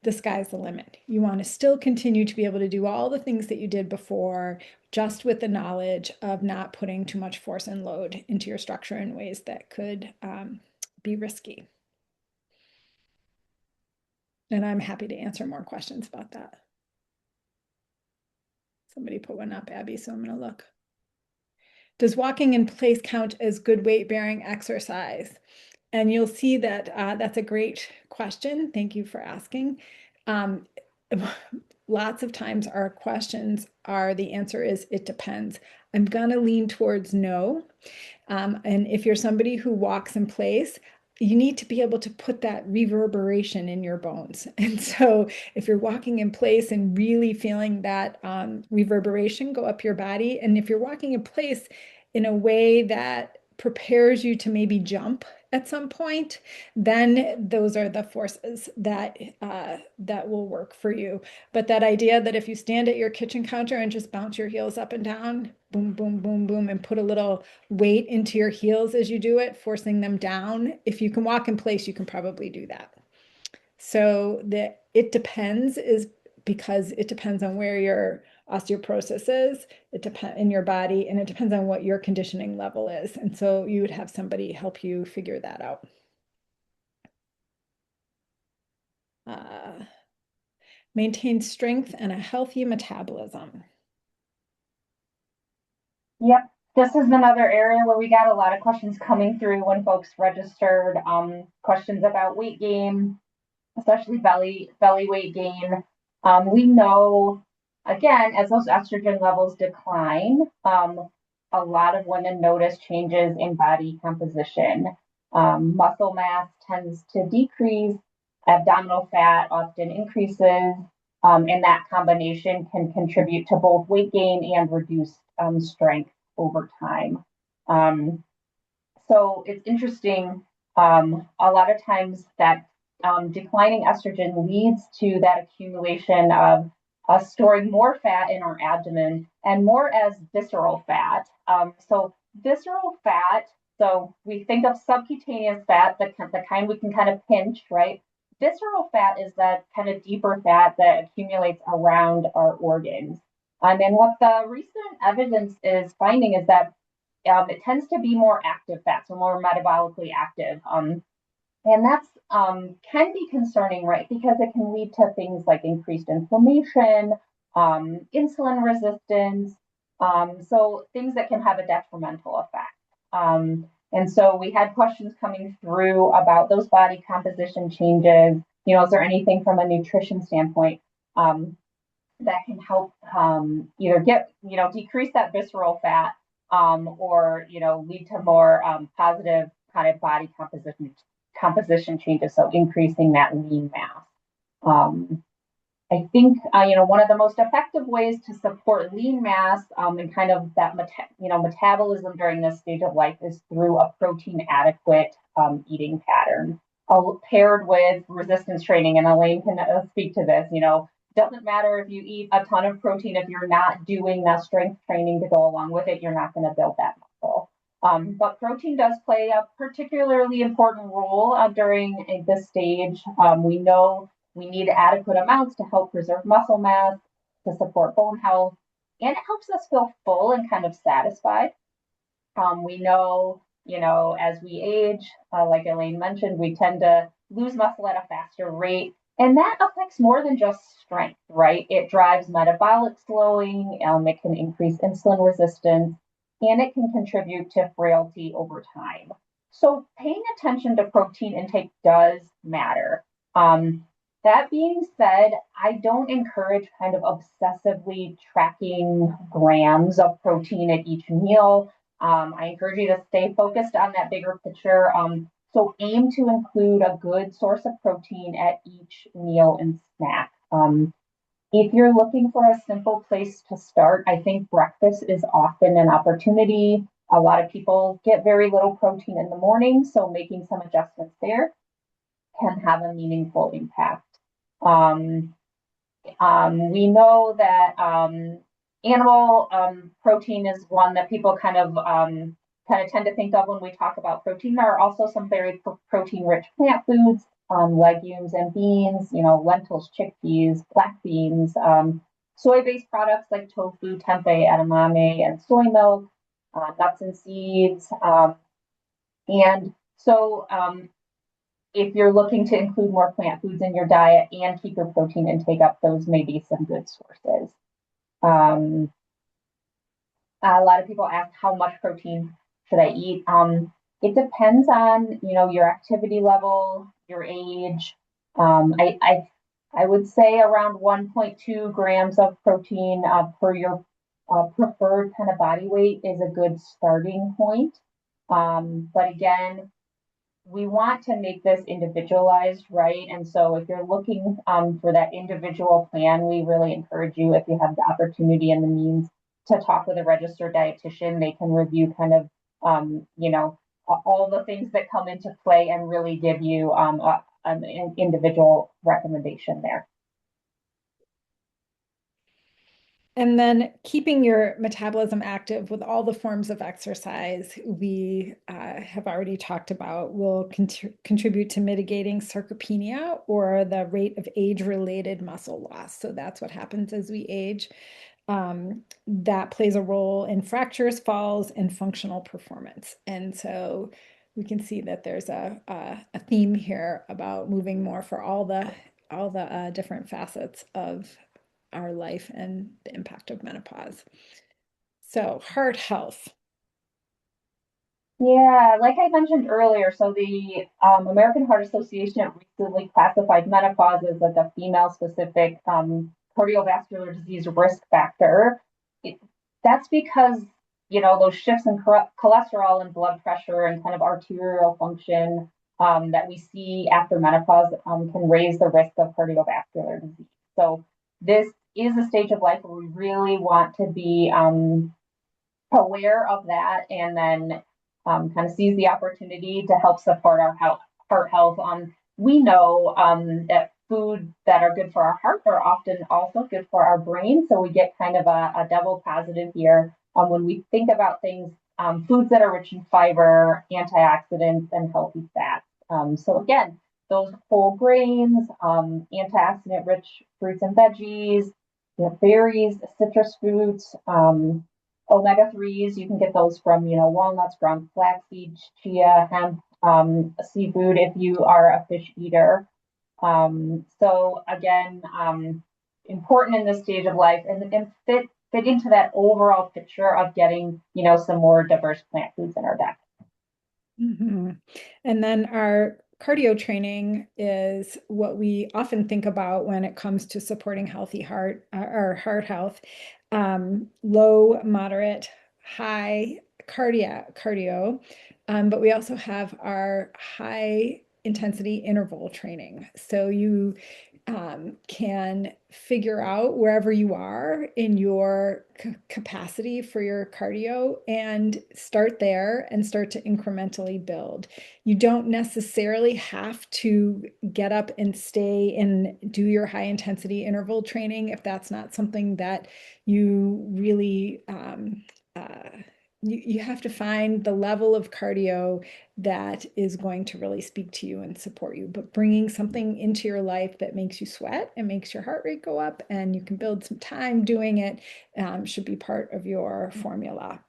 the sky's the limit. You want to still continue to be able to do all the things that you did before, just with the knowledge of not putting too much force and load into your structure in ways that could be risky. And I'm happy to answer more questions about that. Somebody put one up, Abby, so I'm going to look. Does walking in place count as good weight bearing exercise? And you'll see that that's a great question. Thank you for asking. Um, lots of times our questions are, the answer is it depends. I'm going to lean towards no. And if you're somebody who walks in place, you need to be able to put that reverberation in your bones. And so if you're walking in place and really feeling that reverberation go up your body, and if you're walking in place in a way that prepares you to maybe jump at some point, then those are the forces that that will work for you. But that idea that if you stand at your kitchen counter and just bounce your heels up and down, boom, boom, boom, boom, and put a little weight into your heels as you do it, forcing them down, if you can walk in place, you can probably do that. So it depends is because it depends on where your osteoporosis is, it depends in your body, and it depends on what your conditioning level is. And so you would have somebody help you figure that out. Maintain strength and a healthy metabolism. Yep. This is another area where we got a lot of questions coming through when folks registered, questions about weight gain, especially belly weight gain. We know, again, as those estrogen levels decline, a lot of women notice changes in body composition. Muscle mass tends to decrease, abdominal fat often increases, and that combination can contribute to both weight gain and reduced strength over time. So it's interesting. A lot of times that declining estrogen leads to that accumulation of us storing more fat in our abdomen and more as visceral fat. So visceral fat, so we think of subcutaneous fat, the kind we can kind of pinch, right? Visceral fat is that kind of deeper fat that accumulates around our organs. And what the recent evidence is finding is that it tends to be more active fat, so more metabolically active. And that's can be concerning, right? Because it can lead to things like increased inflammation, insulin resistance, so things that can have a detrimental effect. And so we had questions coming through about those body composition changes. Is there anything from a nutrition standpoint that can help either decrease that visceral fat or lead to more positive kind of body composition changes, so increasing that lean mass. I think one of the most effective ways to support lean mass and kind of that metabolism during this stage of life is through a protein adequate eating pattern, paired with resistance training. And Elaine can speak to this. Doesn't matter if you eat a ton of protein, if you're not doing that strength training to go along with it, you're not going to build that muscle. But protein does play a particularly important role during this stage. We know we need adequate amounts to help preserve muscle mass, to support bone health, and it helps us feel full and kind of satisfied. We know, as we age, like Elaine mentioned, we tend to lose muscle at a faster rate. And that affects more than just strength, right? It drives metabolic slowing, it can increase insulin resistance, and it can contribute to frailty over time. So paying attention to protein intake does matter. That being said, I don't encourage kind of obsessively tracking grams of protein at each meal. I encourage you to stay focused on that bigger picture. So aim to include a good source of protein at each meal and snack. If you're looking for a simple place to start, I think breakfast is often an opportunity. A lot of people get very little protein in the morning, so making some adjustments there can have a meaningful impact. Um, we know that animal protein is one that people kind of tend to think of when we talk about protein. There are also some very protein-rich plant foods, legumes and beans. You know, lentils, chickpeas, black beans, soy-based products like tofu, tempeh, edamame, and soy milk, nuts and seeds. And so if you're looking to include more plant foods in your diet and keep your protein intake up, those may be some good sources. Um, a lot of people ask how much protein should I eat. It depends on your activity level, your age. I would say around 1.2 grams of protein per your preferred kind of body weight is a good starting point. But again, we want to make this individualized, right? And so if you're looking for that individual plan, we really encourage you, if you have the opportunity and the means, to talk with a registered dietitian. They can review kind of, all the things that come into play and really give you an individual recommendation there. And then keeping your metabolism active with all the forms of exercise we have already talked about will contribute to mitigating sarcopenia, or the rate of age-related muscle loss. So that's what happens as we age. That plays a role in fractures, falls, and functional performance. And so we can see that there's a theme here about moving more for all the different facets of our life and the impact of menopause. So, heart health. Yeah, like I mentioned earlier, so the American Heart Association recently classified menopause as like a female-specific cardiovascular disease risk factor. It, that's because those shifts in cholesterol and blood pressure and kind of arterial function that we see after menopause can raise the risk of cardiovascular disease. So this is a stage of life where we really want to be aware of that, and then kind of seize the opportunity to help support our heart health. We know that food that are good for our heart are often also good for our brain. So we get kind of a double positive here when we think about things, foods that are rich in fiber, antioxidants, and healthy fats. So again, those whole grains, antioxidant rich fruits and veggies, berries, citrus fruits, omega 3s. You can get those from, walnuts, ground flaxseed, chia, hemp, seafood if you are a fish eater. So again, important in this stage of life, and fit into that overall picture of getting, some more diverse plant foods in our diet. Mhm. And then our cardio training is what we often think about when it comes to supporting healthy heart or heart health. Low, moderate, high cardio. But we also have our high intensity interval training. So you can figure out wherever you are in your capacity for your cardio and start there and start to incrementally build. You don't necessarily have to get up and stay and do your high intensity interval training if that's not something that you really you have to find the level of cardio that is going to really speak to you and support you. But bringing something into your life that makes you sweat and makes your heart rate go up and you can build some time doing it should be part of your formula.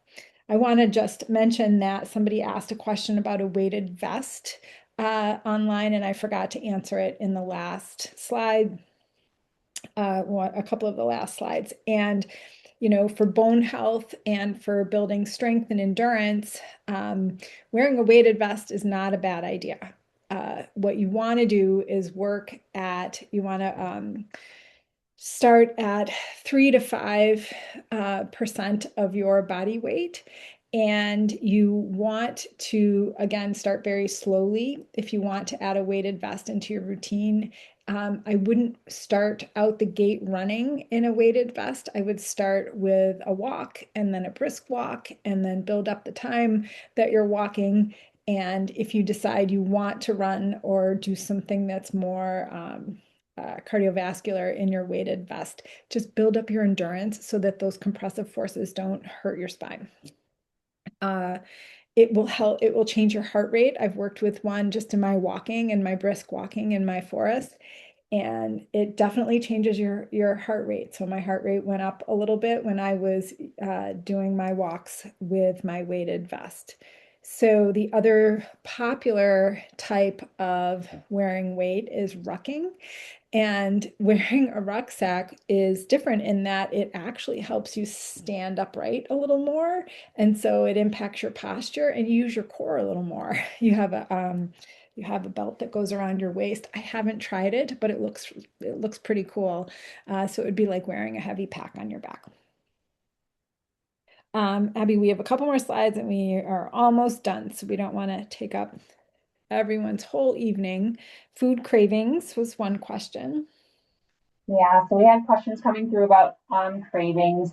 I want to just mention that somebody asked a question about a weighted vest online, and I forgot to answer it in the last slide, a couple of the last slides. And for bone health and for building strength and endurance, wearing a weighted vest is not a bad idea. what you want to do is you want to start at 3 to 5% of your body weight. And you want to, again, start very slowly. If you want to add a weighted vest into your routine, I wouldn't start out the gate running in a weighted vest. I would start with a walk and then a brisk walk and then build up the time that you're walking. And if you decide you want to run or do something that's more cardiovascular in your weighted vest, just build up your endurance so that those compressive forces don't hurt your spine. Uh, it will help, it will change your heart rate. I've worked with one just in my walking and my brisk walking in my forest, and it definitely changes your heart rate. So my heart rate went up a little bit when I was doing my walks with my weighted vest. So the other popular type of wearing weight is rucking. And wearing a rucksack is different in that it actually helps you stand upright a little more. And so it impacts your posture and you use your core a little more. You have a belt that goes around your waist. I haven't tried it, but it looks pretty cool. So it would be like wearing a heavy pack on your back. Abby, we have a couple more slides and we are almost done. So we don't want to take up everyone's whole evening. Food cravings was one question. Yeah, so we had questions coming through about cravings.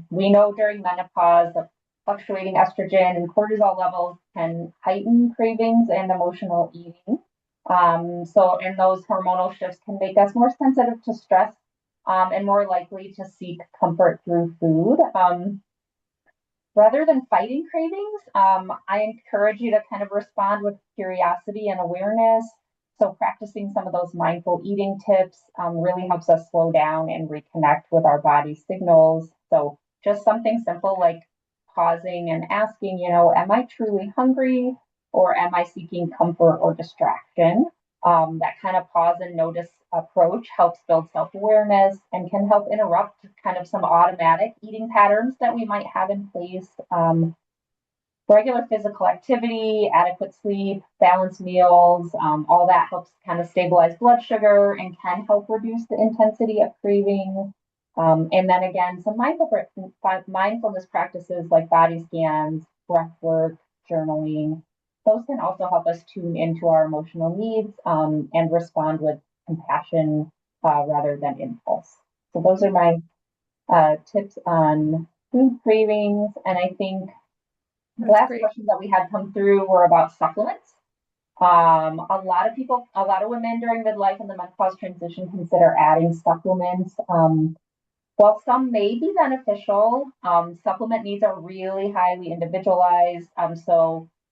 We know during menopause, the fluctuating estrogen and cortisol levels can heighten cravings and emotional eating. And those hormonal shifts can make us more sensitive to stress and more likely to seek comfort through food. Rather than fighting cravings, I encourage you to kind of respond with curiosity and awareness. So, practicing some of those mindful eating tips really helps us slow down and reconnect with our body signals. So, just something simple like pausing and asking, am I truly hungry or am I seeking comfort or distraction? That kind of pause and notice approach helps build self awareness and can help interrupt kind of some automatic eating patterns that we might have in place. Regular physical activity, adequate sleep, balanced meals, all that helps kind of stabilize blood sugar and can help reduce the intensity of craving. And then again, some mindfulness practices like body scans, breath work, journaling, those can also help us tune into our emotional needs and respond with compassion rather than impulse. So those are my tips on food cravings. And I think the That's last great. questions that we had come through were about supplements. A lot of women during midlife and the menopause transition consider adding supplements. While some may be beneficial, supplement needs are really highly individualized.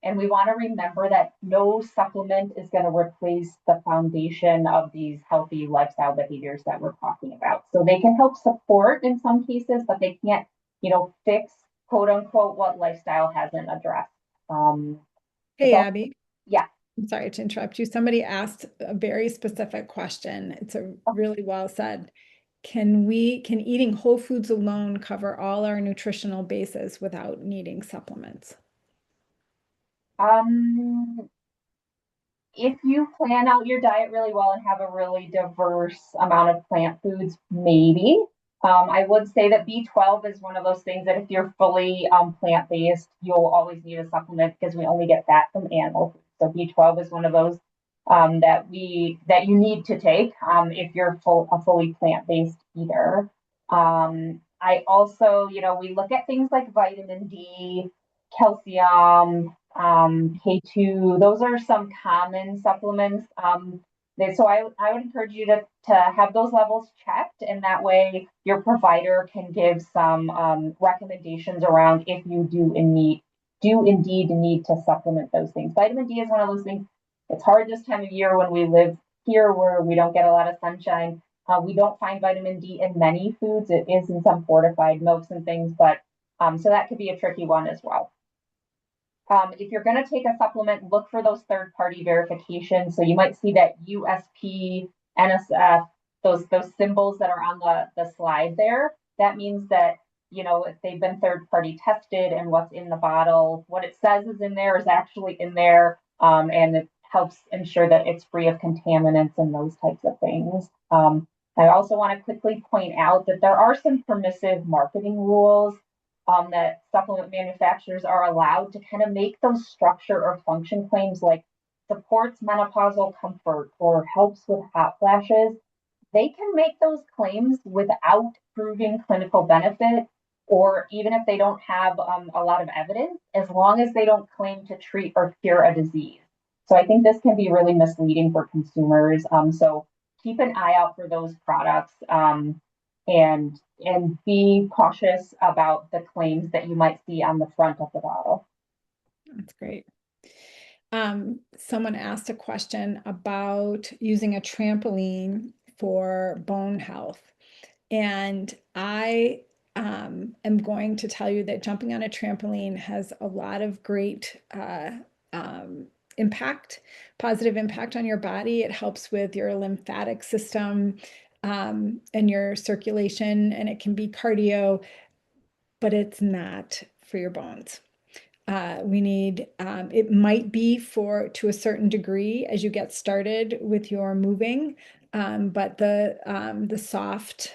And we want to remember that no supplement is going to replace the foundation of these healthy lifestyle behaviors that we're talking about. So they can help support in some cases, but they can't, fix quote unquote what lifestyle hasn't addressed. Um, it's Hey, all, Abby, yeah. I'm sorry to interrupt you. Somebody asked a very specific question. It's a really well said. Can eating whole foods alone cover all our nutritional bases without needing supplements? Um, if you plan out your diet really well and have a really diverse amount of plant foods, maybe. I would say that B12 is one of those things that if you're fully plant based, you'll always need a supplement because we only get that from animal food. So B12 is one of those that you need to take if you're a fully plant based eater. I also, we look at things like vitamin D, calcium, K2. Those are some common supplements. So I would encourage you to have those levels checked, and that way your provider can give some recommendations around if you do indeed need to supplement those things. Vitamin D is one of those things. It's hard this time of year when we live here where we don't get a lot of sunshine. We don't find vitamin D in many foods. It is in some fortified milks and things, but so that could be a tricky one as well. If you're going to take a supplement, look for those third-party verifications. So you might see that USP, NSF, those symbols that are on the slide there. That means that if they've been third-party tested and what's in the bottle, what it says is in there is actually in there, and it helps ensure that it's free of contaminants and those types of things. I also want to quickly point out that there are some permissive marketing rules that supplement manufacturers are allowed to kind of make those structure or function claims like supports menopausal comfort or helps with hot flashes. They can make those claims without proving clinical benefit, or even if they don't have a lot of evidence, as long as they don't claim to treat or cure a disease. So I think this can be really misleading for consumers. So keep an eye out for those products, and be cautious about the claims that you might see on the front of the bottle. That's great. Someone asked a question about using a trampoline for bone health. And I am going to tell you that jumping on a trampoline has a lot of great impact, positive impact on your body. It helps with your lymphatic system and your circulation, and it can be cardio, but it's not for your bones. We need, it might be for to a certain degree as you get started with your moving, but the soft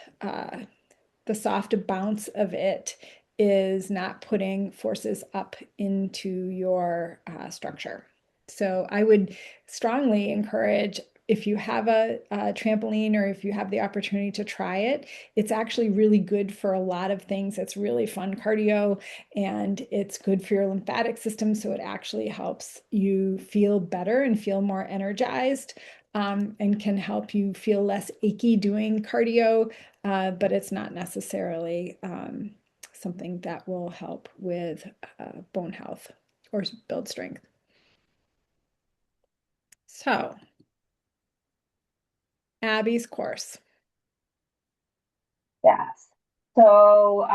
bounce of it is not putting forces up into your structure. So I would strongly encourage, if you have a trampoline or if you have the opportunity to try it, it's actually really good for a lot of things. It's really fun cardio and it's good for your lymphatic system. So it actually helps you feel better and feel more energized, and can help you feel less achy doing cardio, but it's not necessarily something that will help with bone health or build strength. So, Abby's course. Yes. So,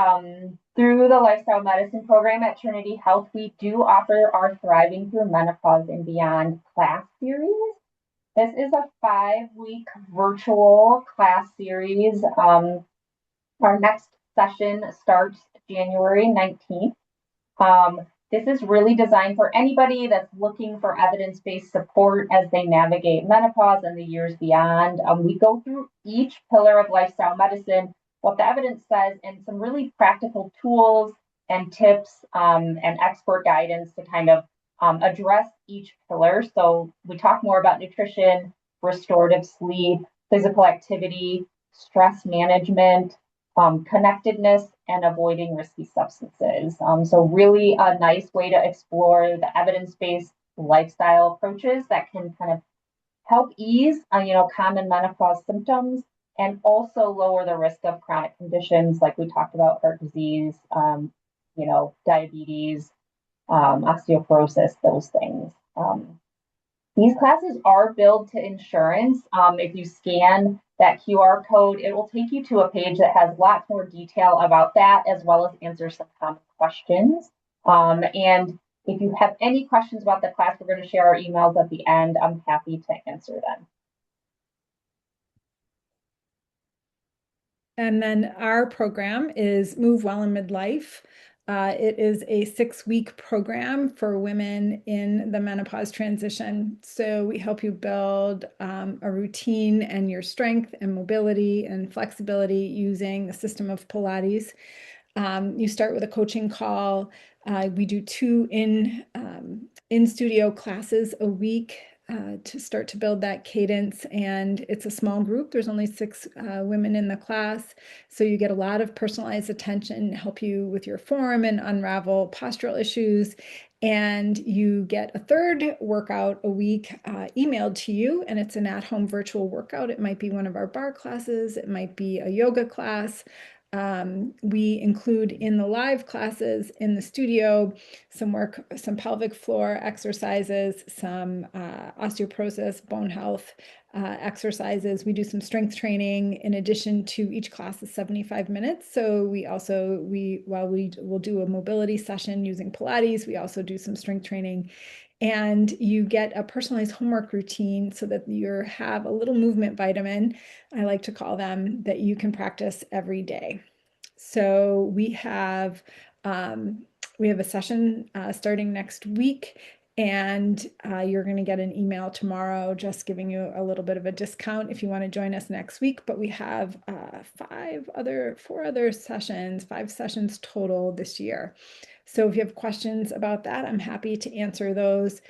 through the lifestyle medicine program at Trinity Health, we do offer our Thriving Through Menopause and Beyond class series. This is a 5-week virtual class series. Our next session starts January 19th. This is really designed for anybody that's looking for evidence-based support as they navigate menopause and the years beyond. We go through each pillar of lifestyle medicine, what the evidence says, and some really practical tools and tips, and expert guidance to kind of address each pillar. So we talk more about nutrition, restorative sleep, physical activity, stress management, connectedness, and avoiding risky substances. So really a nice way to explore the evidence-based lifestyle approaches that can kind of help ease, common menopause symptoms and also lower the risk of chronic conditions like we talked about, heart disease, diabetes, osteoporosis, those things. These classes are billed to insurance. If you scan that QR code, it will take you to a page that has lots more detail about that, as well as answer some common questions. And if you have any questions about the class, we're going to share our emails at the end. I'm happy to answer them. And then our program is Move Well in Midlife. It is a 6-week program for women in the menopause transition. So we help you build a routine and your strength and mobility and flexibility using the system of Pilates. You start with a coaching call. We do 2 in-studio classes a week to start to build that cadence. And it's a small group. There's only 6 women in the class. So you get a lot of personalized attention, help you with your form and unravel postural issues. And you get a 3rd workout a week emailed to you, and it's an at-home virtual workout. It might be one of our bar classes. It might be a yoga class. We include in the live classes in the studio some pelvic floor exercises, some osteoporosis, bone health exercises. We do some strength training in addition to each class is 75 minutes. So while we will do a mobility session using Pilates, we also do some strength training. And you get a personalized homework routine so that you have a little movement vitamin, I like to call them, that you can practice every day. So we have a session starting next week, And you're going to get an email tomorrow just giving you a little bit of a discount if you want to join us next week. But we have four other sessions, 5 sessions total this year. So if you have questions about that, I'm happy to answer those.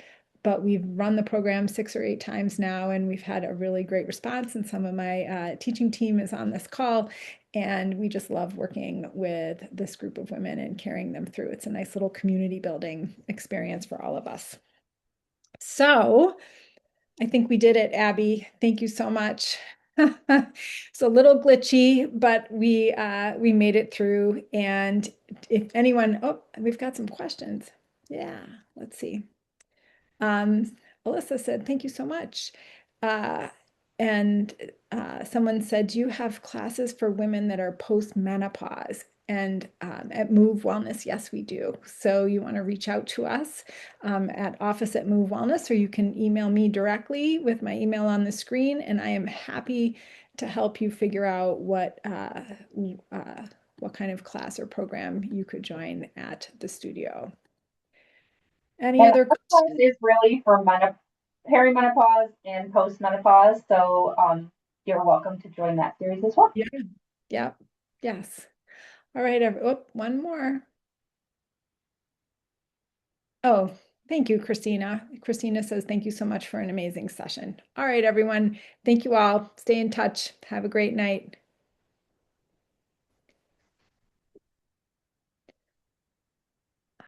But we've run the program 6 or 8 times now, and we've had a really great response. And some of my teaching team is on this call, and we just love working with this group of women and carrying them through. It's a nice little community building experience for all of us. So I think we did it, Abby. Thank you so much. It's a little glitchy, but we made it through. And if anyone, oh, we've got some questions. Yeah, let's see. Um, Alyssa said, thank you so much. Uh, and someone said, do you have classes for women that are post-menopause? And at Move Wellness, yes, we do. So you want to reach out to us at office@Move Wellness, or you can email me directly with my email on the screen, and I am happy to help you figure out what kind of class or program you could join at the studio. Any And other our class questions? is really for perimenopause and postmenopause. So you're welcome to join that series as well. Yeah. Yep. Yes. All right. Oh, one more. Oh, thank you, Christina. Christina says, thank you so much for an amazing session. All right, everyone. Thank you all. Stay in touch. Have a great night.